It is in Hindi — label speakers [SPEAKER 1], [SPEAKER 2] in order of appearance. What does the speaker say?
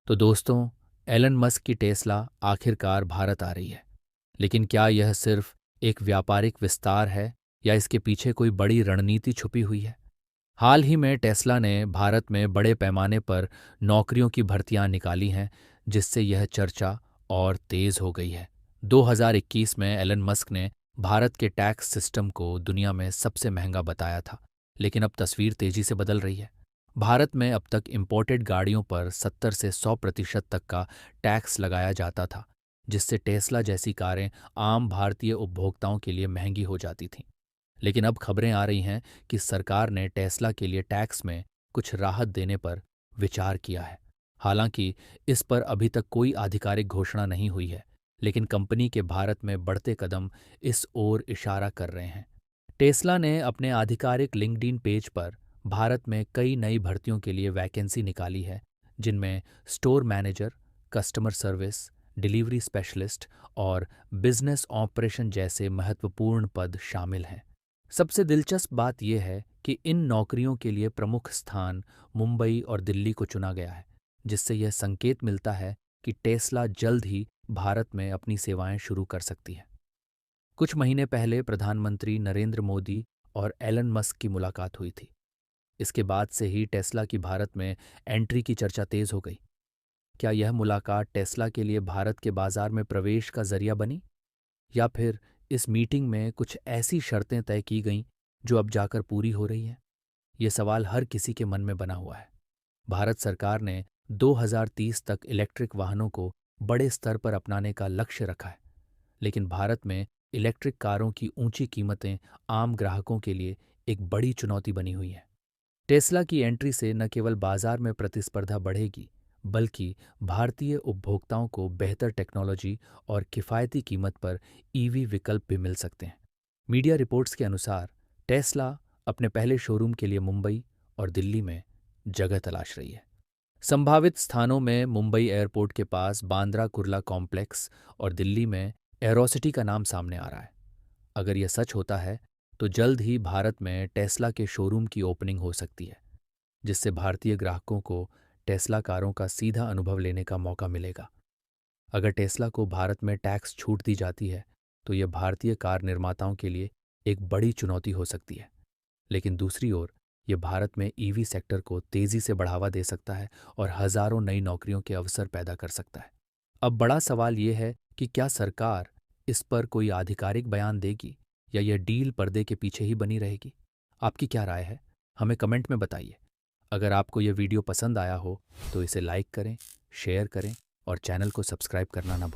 [SPEAKER 1] तो दोस्तों, एलन मस्क की टेस्ला आखिरकार भारत आ रही है। लेकिन क्या यह सिर्फ एक व्यापारिक विस्तार है या इसके पीछे कोई बड़ी रणनीति छुपी हुई है? हाल ही में टेस्ला ने भारत में बड़े पैमाने पर नौकरियों की भर्तियां निकाली हैं, जिससे यह चर्चा और तेज हो गई है। 2021 में एलन मस्क ने भारत के टैक्स सिस्टम को दुनिया में सबसे महंगा बताया था, लेकिन अब तस्वीर तेजी से बदल रही है। भारत में अब तक इंपोर्टेड गाड़ियों पर 70 से 100% तक का टैक्स लगाया जाता था, जिससे टेस्ला जैसी कारें आम भारतीय उपभोक्ताओं के लिए महंगी हो जाती थीं। लेकिन अब खबरें आ रही हैं कि सरकार ने टेस्ला के लिए टैक्स में कुछ राहत देने पर विचार किया है। हालांकि इस पर अभी तक कोई आधिकारिक घोषणा नहीं हुई है, लेकिन कंपनी के भारत में बढ़ते कदम इस ओर इशारा कर रहे हैं। टेस्ला ने अपने आधिकारिक लिंक्डइन पेज पर भारत में कई नई भर्तियों के लिए वैकेंसी निकाली है, जिनमें store manager, customer service, delivery specialist और बिजनेस ऑपरेशन जैसे महत्वपूर्ण पद शामिल हैं। सबसे दिलचस्प बात यह है कि इन नौकरियों के लिए प्रमुख स्थान मुंबई और दिल्ली को चुना गया है, जिससे यह संकेत मिलता है कि टेस्ला जल्द ही भारत में अपनी सेवाएं शुरू कर सकती है। कुछ महीने पहले प्रधानमंत्री नरेंद्र मोदी और एलन मस्क की मुलाकात हुई थी। इसके बाद से ही टेस्ला की भारत में एंट्री की चर्चा तेज हो गई। क्या यह मुलाकात टेस्ला के लिए भारत के बाजार में प्रवेश का जरिया बनी, या फिर इस मीटिंग में कुछ ऐसी शर्तें तय की गईं जो अब जाकर पूरी हो रही हैं? ये सवाल हर किसी के मन में बना हुआ है। भारत सरकार ने 2030 तक इलेक्ट्रिक वाहनों को बड़े स्तर पर अपनाने का लक्ष्य रखा है, लेकिन भारत में इलेक्ट्रिक कारों की ऊंची कीमतें आम ग्राहकों के लिए एक बड़ी चुनौती बनी हुई हैं। टेस्ला की एंट्री से न केवल बाजार में प्रतिस्पर्धा बढ़ेगी, बल्कि भारतीय उपभोक्ताओं को बेहतर टेक्नोलॉजी और किफ़ायती कीमत पर ईवी विकल्प भी मिल सकते हैं। मीडिया रिपोर्ट्स के अनुसार टेस्ला अपने पहले शोरूम के लिए मुंबई और दिल्ली में जगह तलाश रही है। संभावित स्थानों में मुंबई एयरपोर्ट के पास बांद्रा कुर्ला कॉम्प्लेक्स और दिल्ली में एरोसिटी का नाम सामने आ रहा है। अगर यह सच होता है तो जल्द ही भारत में टेस्ला के शोरूम की ओपनिंग हो सकती है, जिससे भारतीय ग्राहकों को टेस्ला कारों का सीधा अनुभव लेने का मौका मिलेगा। अगर टेस्ला को भारत में टैक्स छूट दी जाती है तो यह भारतीय कार निर्माताओं के लिए एक बड़ी चुनौती हो सकती है, लेकिन दूसरी ओर यह भारत में ईवी सेक्टर को तेजी से बढ़ावा दे सकता है और हजारों नई नौकरियों के अवसर पैदा कर सकता है। अब बड़ा सवाल यह है कि क्या सरकार इस पर कोई आधिकारिक बयान देगी या यह डील पर्दे के पीछे ही बनी रहेगी? आपकी क्या राय है? हमें कमेंट में बताइए। अगर आपको यह वीडियो पसंद आया हो तो इसे लाइक करें, शेयर करें और चैनल को सब्सक्राइब करना ना भूलें।